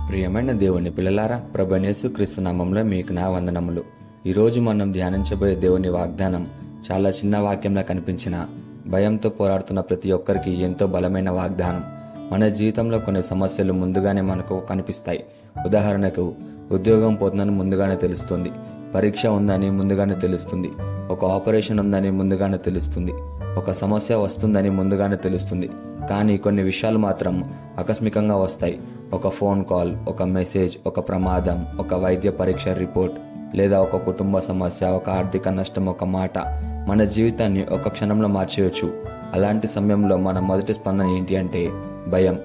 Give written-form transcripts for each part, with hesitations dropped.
ప్రియమైన దేవుని పిల్లలారా, ప్రభు యేసుక్రీస్తు నామములో మీకు నా వందనములు. ఈరోజు మనం ధ్యానించబోయే దేవుని వాగ్దానం చాలా చిన్న వాక్యంలా కనిపించిన భయంతో పోరాడుతున్న ప్రతి ఒక్కరికి ఎంతో బలమైన వాగ్దానం. మన జీవితంలో కొన్ని సమస్యలు ముందుగానే మనకు కనిపిస్తాయి. ఉదాహరణకు, ఉద్యోగం పోతుందని ముందుగానే తెలుస్తుంది, పరీక్ష ఉందని ముందుగానే తెలుస్తుంది, ఒక ఆపరేషన్ ఉందని ముందుగానే తెలుస్తుంది, ఒక సమస్య వస్తుందని ముందుగానే తెలుస్తుంది. కానీ కొన్ని విషయాలు మాత్రం ఆకస్మికంగా వస్తాయి. ఒక ఫోన్ కాల్, ఒక మెసేజ్, ఒక ప్రమాదం, ఒక వైద్య పరీక్ష రిపోర్ట్, లేదా ఒక కుటుంబ సమస్య, ఒక ఆర్థిక నష్టం, ఒక మాట మన జీవితాన్ని ఒక క్షణంలో మార్చేయచ్చు. అలాంటి సమయంలో మన మొదటి స్పందన ఏంటి అంటే భయం.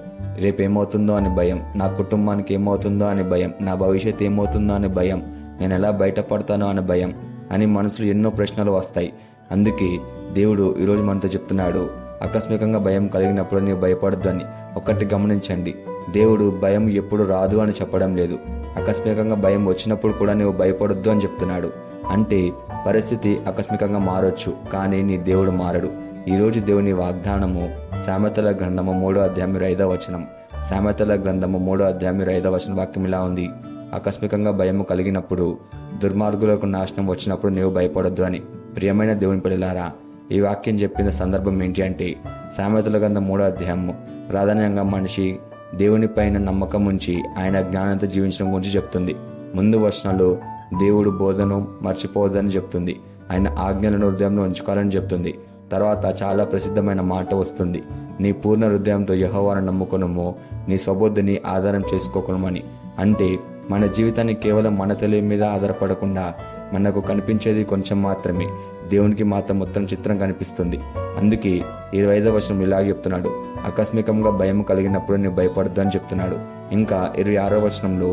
రేపేమవుతుందో అని భయం, నా కుటుంబానికి ఏమవుతుందో అని భయం, నా భవిష్యత్తు ఏమవుతుందో అని భయం, నేను ఎలా బయటపడతానో అని భయం అని మనసులో ఎన్నో ప్రశ్నలు వస్తాయి. అందుకే దేవుడు ఈరోజు మనతో చెప్తున్నాడు, ఆకస్మికంగా భయం కలిగినప్పుడు నీవు భయపడద్దు అని. ఒక్కటి గమనించండి, దేవుడు భయం ఎప్పుడు రాదు అని చెప్పడం లేదు. ఆకస్మికంగా భయం వచ్చినప్పుడు కూడా నీవు భయపడొద్దు అని చెప్తున్నాడు. అంటే పరిస్థితి ఆకస్మికంగా మారొచ్చు, కానీ నీ దేవుడు మారడు. ఈరోజు దేవుని వాగ్దానము సామెతల గ్రంథము 3:5 సామెతల గ్రంథము 3:5 వాక్యం ఇలా ఉంది: ఆకస్మికంగా భయము కలిగినప్పుడు, దుర్మార్గులకు నాశనం వచ్చినప్పుడు నీవు భయపడొద్దు అని. ప్రియమైన దేవుని పిల్లలారా, ఈ వాక్యం చెప్పిన సందర్భం ఏంటి అంటే, సామెతల గ్రంథం 3 ప్రాధాన్యంగా మనిషి దేవుని పైన నమ్మకం ఉంచి ఆయన జ్ఞానంతో జీవించడం గురించి చెప్తుంది. ముందు వచనాలు దేవుడు బోధను మర్చిపోవద్దని చెప్తుంది, ఆయన ఆజ్ఞలను హృదయంలో ఉంచుకోవాలని చెప్తుంది. తర్వాత చాలా ప్రసిద్ధమైన మాట వస్తుంది: నీ పూర్ణ హృదయంతో యెహోవాను నమ్ముకొనుము, నీ స్వబుద్ధిని ఆధారం చేసుకోకుమని. అంటే మన జీవితాన్ని కేవలం మన తెలివి మీద ఆధారపడకుండా, మనకు కనిపించేది కొంచెం మాత్రమే, దేవునికి మాత్రం మొత్తం చిత్రం కనిపిస్తుంది. అందుకే 25 ఇలా చెప్తున్నాడు: ఆకస్మికంగా భయం కలిగినప్పుడు నీవు భయపడద్దు అని చెప్తున్నాడు. ఇంకా 26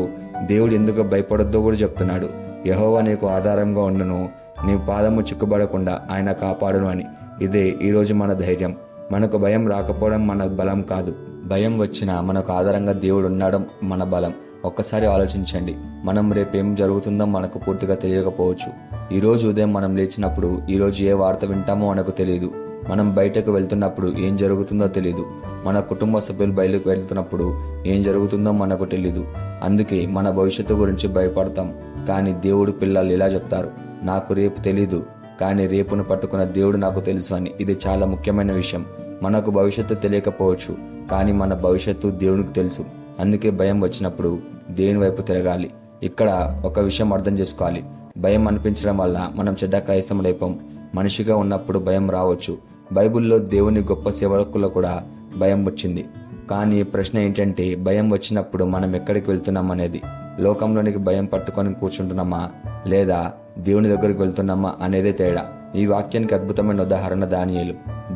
దేవుడు ఎందుకు భయపడొద్దో కూడా చెప్తున్నాడు: యెహోవా నీకు ఆధారంగా ఉండును, నీ పాదము చిక్కుబడకుండా ఆయన కాపాడును అని. ఇదే ఈరోజు మన ధైర్యం. మనకు భయం రాకపోవడం మన బలం కాదు, భయం వచ్చినా మనకు ఆధారంగా దేవుడు ఉండడం మన బలం. ఒక్కసారి ఆలోచించండి, మనం రేపేం జరుగుతుందో మనకు పూర్తిగా తెలియకపోవచ్చు. ఈరోజు ఉదయం మనం లేచినప్పుడు ఈరోజు ఏ వార్త వింటామో మనకు తెలియదు. మనం బయటకు వెళ్తున్నప్పుడు ఏం జరుగుతుందో తెలియదు. మన కుటుంబ సభ్యులు బయటకు వెళ్తున్నప్పుడు ఏం జరుగుతుందో మనకు తెలీదు. అందుకే మన భవిష్యత్తు గురించి భయపడతాం. కానీ దేవుడు పిల్లలు ఇలా చెప్తారు: నాకు రేపు తెలీదు, కానీ రేపును పట్టుకున్న దేవుడు నాకు తెలుసు అని. ఇది చాలా ముఖ్యమైన విషయం. మనకు భవిష్యత్తు తెలియకపోవచ్చు, కానీ మన భవిష్యత్తు దేవునికి తెలుసు. అందుకే భయం వచ్చినప్పుడు దేవుని వైపు తిరగాలి. ఇక్కడ ఒక విషయం అర్థం చేసుకోవాలి: భయం అనిపించడం వల్ల మనం చెడ్డ క్రైస్తవులైపోం. మనిషిగా ఉన్నప్పుడు భయం రావచ్చు. బైబిల్లో దేవుని గొప్ప సేవకులకు కూడా భయం వచ్చింది. కానీ ప్రశ్న ఏంటంటే, భయం వచ్చినప్పుడు మనం ఎక్కడికి వెళ్తున్నాం అనేది. లోకంలోనికి భయం పట్టుకొని కూర్చుంటున్నామా, లేదా దేవుని దగ్గరికి వెళ్తున్నామా అనేదే తేడా. ఈ వాక్యానికి అద్భుతమైన ఉదాహరణ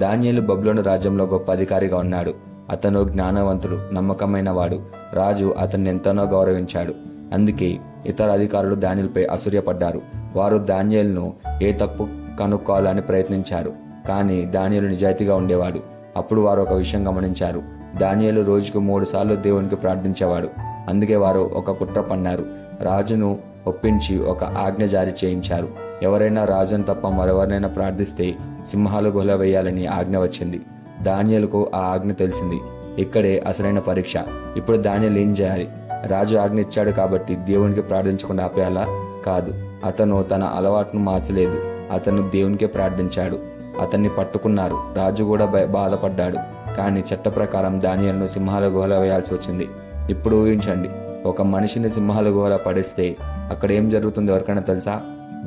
దానియేలు బబులోను రాజ్యంలో గొప్ప అధికారిగా ఉన్నాడు. అతను జ్ఞానవంతుడు, నమ్మకమైన వాడు. రాజు అతన్ని ఎంతనో గౌరవించాడు. అందుకే ఇతర అధికారులు దానియేలుపై అసూయపడ్డారు. వారు దానియేలును ఏ తప్పు కనుక్కోవాలని ప్రయత్నించారు. కానీ దానియేలు నిజాయితీగా ఉండేవాడు. అప్పుడు వారు ఒక విషయం గమనించారు: దానియేలు రోజుకు 3 సార్లు దేవునికి ప్రార్థించేవాడు. అందుకే వారు ఒక కుట్ర పన్నారు. రాజును ఒప్పించి ఒక ఆజ్ఞ జారీ చేయించారు. ఎవరైనా రాజును తప్ప మరెవరినైనా ప్రార్థిస్తే సింహాలు గుహల వేయాలని ఆజ్ఞ వచ్చింది. దానియేలుకు ఆ ఆజ్ఞ తెలిసింది. ఇక్కడే అసలైన పరీక్ష. ఇప్పుడు దానియేలు ఏం చేయాలి? రాజు ఆజ్ఞ ఇచ్చాడు కాబట్టి దేవునికి ప్రార్థించకుండా ఆపేయాలా? కాదు. అతను తన అలవాటును మార్చలేదు. అతను దేవునికే ప్రార్థించాడు. అతన్ని పట్టుకున్నారు. రాజు కూడా బాధపడ్డాడు. కానీ చట్ట ప్రకారం దానియేలును సింహాల గుహల వేయాల్సి వచ్చింది. ఇప్పుడు ఊహించండి, ఒక మనిషిని సింహాల గుహల పడిస్తే అక్కడ ఏం జరుగుతుందో ఎవరికైనా తెలుసా?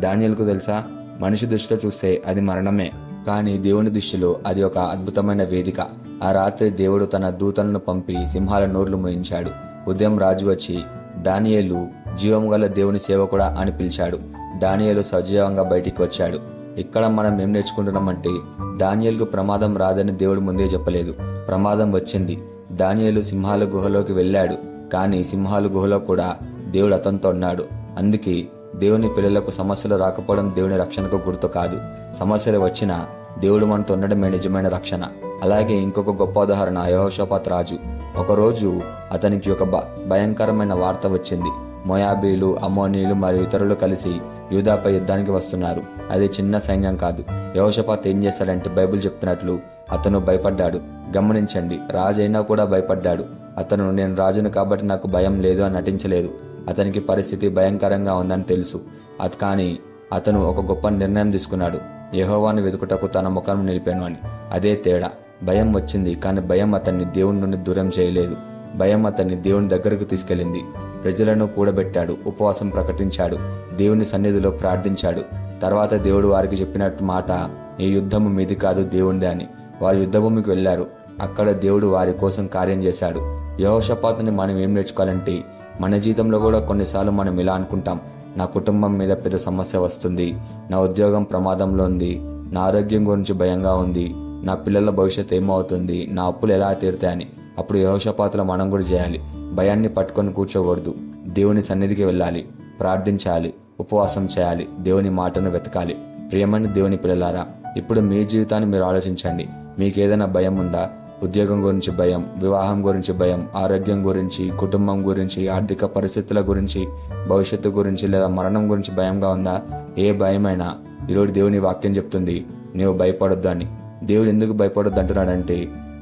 దానియేలుకు తెలుసా? మనిషి దృష్టిలో చూస్తే అది మరణమే, కానీ దేవుని దృష్టిలో అది ఒక అద్భుతమైన వేదిక. ఆ రాత్రి దేవుడు తన దూతలను పంపి సింహాల నోర్లు మూయించాడు. ఉదయం రాజు వచ్చి, దానియేలు జీవము గల దేవుని సేవకుడా అని పిలిచాడు. దానియేలు సజీవంగా బయటికి వచ్చాడు. ఇక్కడ మనం ఏం నేర్చుకుంటున్నామంటే, దానియేలుకు ప్రమాదం రాదని దేవుడు ముందే చెప్పలేదు. ప్రమాదం వచ్చింది. దానియేలు సింహాల గుహలోకి వెళ్ళాడు. కానీ సింహాల గుహలో కూడా దేవుడు అతనితో ఉన్నాడు. అందుకే దేవుని పిల్లలకు సమస్యలు రాకపోవడం దేవుని రక్షణకు గుర్తు కాదు. సమస్యలు వచ్చినా దేవుడు మనతో ఉండడమే నిజమైన రక్షణ. అలాగే ఇంకొక గొప్ప ఉదాహరణ యెహోషాపాతు రాజు. ఒకరోజు అతనికి ఒక భయంకరమైన వార్త వచ్చింది. మోయాబీలు, అమ్మోనీయులు మరియు ఇతరులు కలిసి యూదాపై యుద్ధానికి వస్తున్నారు. అది చిన్న సైన్యం కాదు. యెహోషాపాతు ఏం చేశాడంటే, బైబిల్ చెప్తున్నట్లు అతను భయపడ్డాడు. గమనించండి, రాజైనా కూడా భయపడ్డాడు. అతను నేను రాజును కాబట్టి నాకు భయం లేదు అని నటించలేదు. అతనికి పరిస్థితి భయంకరంగా ఉందని తెలుసు. కానీ అతను ఒక గొప్ప నిర్ణయం తీసుకున్నాడు. యెహోవాను వెతుకుటకు తన ముఖం నిలిపాను అని. అదే తేడా. భయం వచ్చింది, కానీ భయం అతన్ని దేవుని నుండి దూరం చేయలేదు. భయం అతన్ని దేవుని దగ్గరకు తీసుకెళ్లింది. ప్రజలను కూడబెట్టాడు, ఉపవాసం ప్రకటించాడు, దేవుని సన్నిధిలో ప్రార్థించాడు. తర్వాత దేవుడు వారికి చెప్పినట్టు మాట, ఈ యుద్ధము మీది కాదు దేవునిదే అని. వారు యుద్ధభూమికి వెళ్లారు. అక్కడ దేవుడు వారి కోసం కార్యం చేశాడు. యెహోషాపాతుని మనం ఏం నేర్చుకోవాలంటే, మన జీవితంలో కూడా కొన్నిసార్లు మనం ఇలా అనుకుంటాం, నా కుటుంబం మీద పెద్ద సమస్య వస్తుంది, నా ఉద్యోగం ప్రమాదంలో ఉంది, నా ఆరోగ్యం గురించి భయంగా ఉంది, నా పిల్లల భవిష్యత్తు ఏమవుతుంది, నా అప్పులు ఎలా తీరుతాయని. అప్పుడు యెహోషాపాతులో మనం కూడా చేయాలి. భయాన్ని పట్టుకొని కూర్చోకూడదు. దేవుని సన్నిధికి వెళ్ళాలి, ప్రార్థించాలి, ఉపవాసం చేయాలి, దేవుని మాటను వెతకాలి. ప్రియమైన దేవుని పిల్లలారా, ఇప్పుడు మీ జీవితాన్ని మీరు ఆలోచించండి. మీకేదైనా భయం ఉందా? ఉద్యోగం గురించి భయం, వివాహం గురించి భయం, ఆరోగ్యం గురించి, కుటుంబం గురించి, ఆర్థిక పరిస్థితుల గురించి, భవిష్యత్తు గురించి లేదా మరణం గురించి భయంగా ఉందా? ఏ భయమైనా ఈరోజు దేవుని వాక్యం చెప్తుంది, నీవు భయపడొద్దు అని. దేవుడు ఎందుకు భయపడొద్దు అంటున్నాడంటే,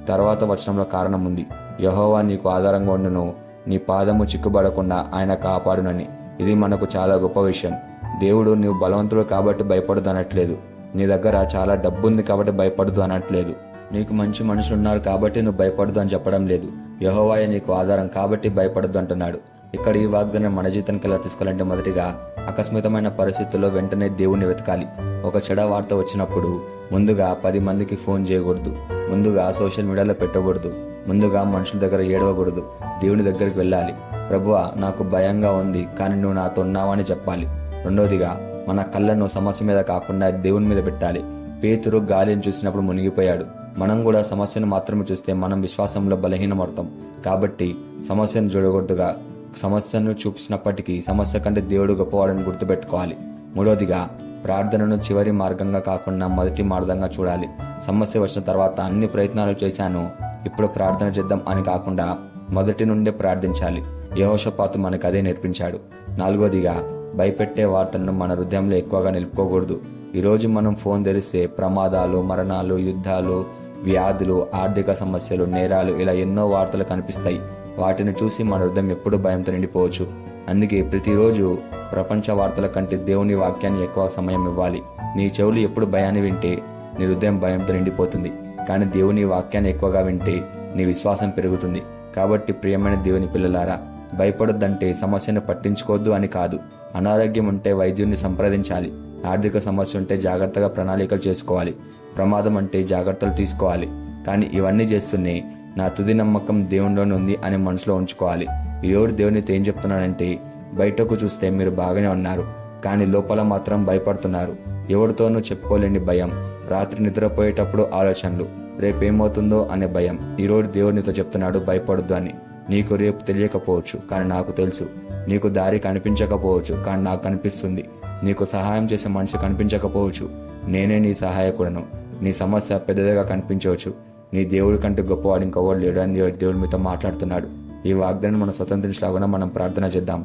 తర్వాత వచనంలో కారణం ఉంది. యెహోవా నీకు ఆధారంగా ఉండును, నీ పాదము చిక్కుబడకుండా ఆయన కాపాడునని. ఇది మనకు చాలా గొప్ప విషయం. దేవుడు నీవు బలవంతుడు కాబట్టి భయపడదు అనట్లేదు. నీ దగ్గర చాలా డబ్బు ఉంది కాబట్టి భయపడదు అనట్లేదు. నీకు మంచి మనుషులు ఉన్నారు కాబట్టి నువ్వు భయపడదు అని చెప్పడం లేదు. యెహోవాయే నీకు ఆధారం కాబట్టి భయపడద్దు అంటున్నాడు. ఇక్కడ ఈ వాగ్దానం మన జీవితానికి ఎలా తీసుకోవాలంటే, మొదటిగా ఆకస్మికమైన పరిస్థితుల్లో వెంటనే దేవుణ్ణి వెతకాలి. ఒక చెడ వార్త వచ్చినప్పుడు ముందుగా 10 మందికి ఫోన్ చేయకూడదు, ముందుగా సోషల్ మీడియాలో పెట్టకూడదు, ముందుగా మనుషుల దగ్గర ఏడవకూడదు. దేవుని దగ్గరికి వెళ్ళాలి. ప్రభువా, నాకు భయంగా ఉంది, కానీ నువ్వు నాతో ఉన్నావని చెప్పాలి. రెండోదిగా మన కళ్ళను సమస్య మీద కాకుండా దేవుని మీద పెట్టాలి. పేతురు గాలిని చూసినప్పుడు మునిగిపోయాడు. మనం కూడా సమస్యను మాత్రమే చూస్తే మనం విశ్వాసంలో బలహీనమవుతాం. కాబట్టి సమస్యను చూడకూడదుగా, సమస్యను చూపించినప్పటికీ సమస్య కంటే దేవుడు గొప్పవాడని గుర్తుపెట్టుకోవాలి. మూడోదిగా ప్రార్థనను చివరి మార్గంగా కాకుండా మొదటి మార్గంగా చూడాలి. సమస్య వచ్చిన తర్వాత అన్ని ప్రయత్నాలు చేశాను, ఇప్పుడు ప్రార్థన చేద్దాం అని కాకుండా మొదటి నుండే ప్రార్థించాలి. యెహోషాపాతు మనకు అదే నేర్పించాడు. నాలుగోదిగా భయపెట్టే వార్తలను మన హృదయంలో ఎక్కువగా నిలుపుకోకూడదు. ఈరోజు మనం ఫోన్ తెరిస్తే ప్రమాదాలు, మరణాలు, యుద్ధాలు, వ్యాధులు, ఆర్థిక సమస్యలు, నేరాలు, ఇలా ఎన్నో వార్తలు కనిపిస్తాయి. వాటిని చూసి మన హృదయం ఎప్పుడు భయంతో నిండిపోవచ్చు. అందుకే ప్రతిరోజు ప్రపంచ వార్తల కంటే దేవుని వాక్యాన్ని ఎక్కువ సమయం ఇవ్వాలి. నీ చెవులు ఎప్పుడు భయాన్ని వింటే నీ హృదయం భయంతో నిండిపోతుంది. కానీ దేవుని వాక్యాన్ని ఎక్కువగా వింటే నీ విశ్వాసం పెరుగుతుంది. కాబట్టి ప్రియమైన దేవుని పిల్లలారా, భయపడొద్దంటే సమస్యను పట్టించుకోవద్దు అని కాదు. అనారోగ్యం ఉంటే వైద్యుడిని సంప్రదించాలి. ఆర్థిక సమస్య ఉంటే జాగ్రత్తగా ప్రణాళికలు చేసుకోవాలి. ప్రమాదం అంటే జాగ్రత్తలు తీసుకోవాలి. కానీ ఇవన్నీ చేస్తూనే నా తుది నమ్మకం దేవునిలోనే ఉంది అని మనసులో ఉంచుకోవాలి. ఈరోజు దేవునితో ఏం చెప్తున్నాడంటే, బయటకు చూస్తే మీరు బాగానే ఉన్నారు, కానీ లోపల మాత్రం భయపడుతున్నారు. ఎవరితోనూ చెప్పుకోలేని భయం, రాత్రి నిద్రపోయేటప్పుడు ఆలోచనలు, రేపేమవుతుందో అనే భయం. ఈరోజు దేవునితో చెప్తున్నాడు, భయపడొద్దు అని. నీకు రేపు తెలియకపోవచ్చు, కానీ నాకు తెలుసు. నీకు దారి కనిపించకపోవచ్చు, కానీ నాకు కనిపిస్తుంది. నీకు సహాయం చేసే మనిషి కనిపించకపోవచ్చు, నేనే నీ సహాయకుడను. నీ సమస్య పెద్దదిగా కనిపించవచ్చు, నీ దేవుడి కంటే గొప్పవాడు ఇంకొకడు లేడు అని దేవుడు మీతో మాట్లాడుతున్నాడు. ఈ వాగ్దానం మనం స్వతంత్రించలాగా మనం ప్రార్థన చేద్దాం.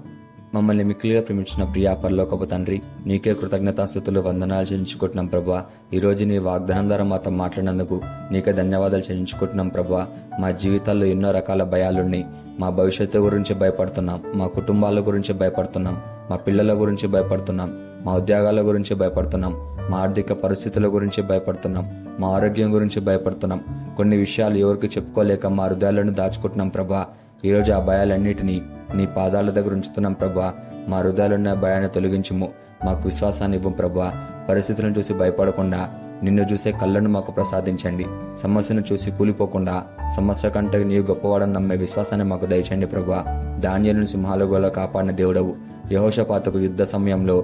మమ్మల్ని మిక్కిలిగా ప్రేమించిన ప్రియా పరలోకపు తండ్రి, నీకే కృతజ్ఞతాస్తుతులు, వందనాలు చెల్లించుకుంటున్నాం ప్రభా. ఈరోజు నీ వాగ్దానం ద్వారా మాతో మాట్లాడినందుకు నీకే ధన్యవాదాలు చెల్లించుకుంటున్నాం ప్రభా. మా జీవితాల్లో ఎన్నో రకాల భయాలున్నాయి. మా భవిష్యత్తు గురించి భయపడుతున్నాం, మా కుటుంబాల గురించి భయపడుతున్నాం, మా పిల్లల గురించి భయపడుతున్నాం, మా ఉద్యోగాల గురించి భయపడుతున్నాం, మా ఆర్థిక పరిస్థితుల గురించి భయపడుతున్నాం, మా ఆరోగ్యం గురించి భయపడుతున్నాం. కొన్ని విషయాలు ఎవరికి చెప్పుకోలేక మా హృదయాలను దాచుకుంటున్నాం ప్రభా. ఈరోజు ఆ భయాలన్నిటినీ నీ పాదాల దగ్గర ఉంచుతున్నాం ప్రభా. మా హృదయాలున్న భయాన్ని తొలగించుము, మాకు విశ్వాసాన్ని ఇవ్వు ప్రభా. పరిస్థితులను చూసి భయపడకుండా నిన్ను చూసే కళ్ళను మాకు ప్రసాదించండి. సమస్యను చూసి కూలిపోకుండా సమస్య కంటే నీవు గొప్పవాడని నమ్మే విశ్వాసాన్ని మాకు దయచేయండి ప్రభా. దానియేలును సింహాల గోల కాపాడిన దేవుడవు, యెహోషాపాతుకు యుద్ధ సమయంలో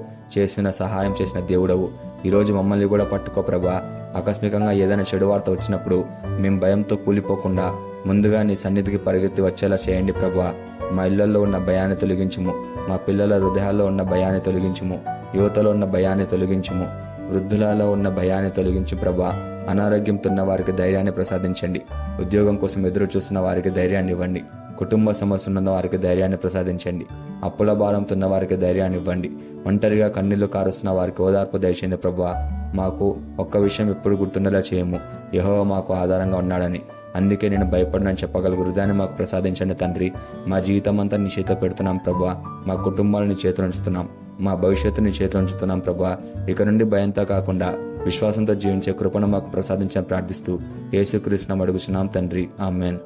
సహాయం చేసిన దేవుడవు. ఈరోజు మమ్మల్ని కూడా పట్టుకో ప్రభా. ఆకస్మికంగా ఏదైనా చెడు వార్త వచ్చినప్పుడు మేము భయంతో కూలిపోకుండా ముందుగా నీ సన్నిధికి పరిగెత్తి వచ్చేలా చేయండి ప్రభా. మా ఇళ్లలో ఉన్న భయాన్ని తొలగించుము, మా పిల్లల హృదయాల్లో ఉన్న భయాన్ని తొలగించుము, యువతలో ఉన్న భయాన్ని తొలగించుము, వృద్ధులలో ఉన్న భయాన్ని తొలగించు ప్రభా. అనారోగ్యంతో ఉన్న వారికి ధైర్యాన్ని ప్రసాదించండి. ఉద్యోగం కోసం ఎదురు చూస్తున్న వారికి ధైర్యాన్ని ఇవ్వండి. కుటుంబ సమస్య ఉన్న వారికి ధైర్యాన్ని ప్రసాదించండి. అప్పుల భారంతో ఉన్న వారికి ధైర్యాన్ని ఇవ్వండి. ఒంటరిగా కన్నీళ్లు కారుస్తున్న వారికి ఓదార్పు దయచేయండి ప్రభువా. మాకు ఒక్క విషయం ఎప్పుడు గుర్తుండేలా చేయము, యెహోవా మాకు ఆధారంగా ఉన్నాడని. అందుకే నేను భయపడినని చెప్పగల హృదయాన్ని మాకు ప్రసాదించండి తండ్రి. మా జీవితం అంతా నీ చేతిలో పెడుతున్నాం ప్రభువా. మా కుటుంబాలను చేతిలో ఉంచుతున్నాం, మా భవిష్యత్తుని చేతిలో ఉంచుతున్నాం ప్రభువా. ఇక నుండి భయంతో కాకుండా విశ్వాసంతో జీవించే కృపను మాకు ప్రసాదించని ప్రార్థిస్తూ యేసుక్రీస్తునామమున అడుగుచున్నాం తండ్రి, ఆమేన్.